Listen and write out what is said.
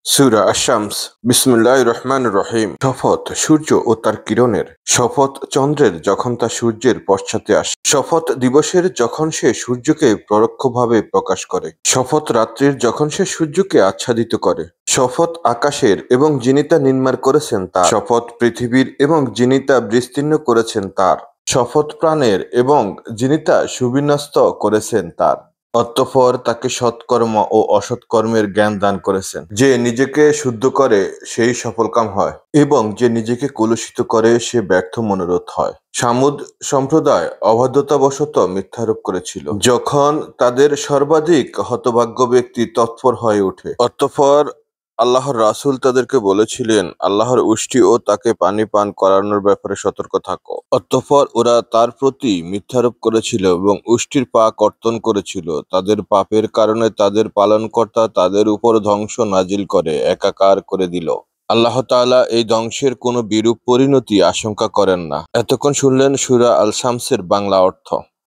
সূরা আশ-শামস। বিসমিল্লাহির রহমানির রহিম। শপথ সূর্য ও তার কিরণের, শপথ চন্দ্রের যখন তা সূর্যের পশ্চাতে আসে, শপথ দিবসের যখন সে সূর্যকে পরোক্ষভাবে প্রকাশ করে, শপথ রাত্রির যখন সে সূর্যকে আচ্ছাদিত করে, শপথ আকাশের এবং যিনি তা নির্মাণ করেছেন তার, শপথ পৃথিবীর এবং যিনি তা বিস্তীর্ণ করেছেন তার, শপথ প্রাণের এবং যিনি তা সুবিন্যস্ত করেছেন তার। অতঃপর তাকে সৎকর্ম ও অসৎকর্মের জ্ঞান দান করেছেন। যে নিজেকে শুদ্ধ করে সেই সফলকাম হয় এবং যে নিজেকে কলুষিত করে সে ব্যর্থ মনোরথ হয়। সামুদ সম্প্রদায় অবাধ্যতাবশত মিথ্যারোপ করেছিল যখন তাদের সর্বাধিক হতভাগ্য ব্যক্তি তৎপর হয়ে ওঠে। অতঃপর আল্লাহর রাসূল তাদেরকে বলেছিলেন, আল্লাহর উষ্টি ও তাকে পানি পান করানোর ব্যাপারে সতর্ক থাকো। অতঃপর ওরা তার প্রতি মিথ্যারোপ করেছিল এবং উষ্টির পা কর্তন করেছিল। তাদের পাপের কারণে তাদের পালনকর্তা তাদের উপর ধ্বংস নাজিল করে একাকার করে দিল। আল্লাহ তাআলা এই ধ্বংসের কোনো বিরূপ পরিণতি আশঙ্কা করেন না। এতক্ষণ শুনলেন সূরা আল শামসের বাংলা অর্থ।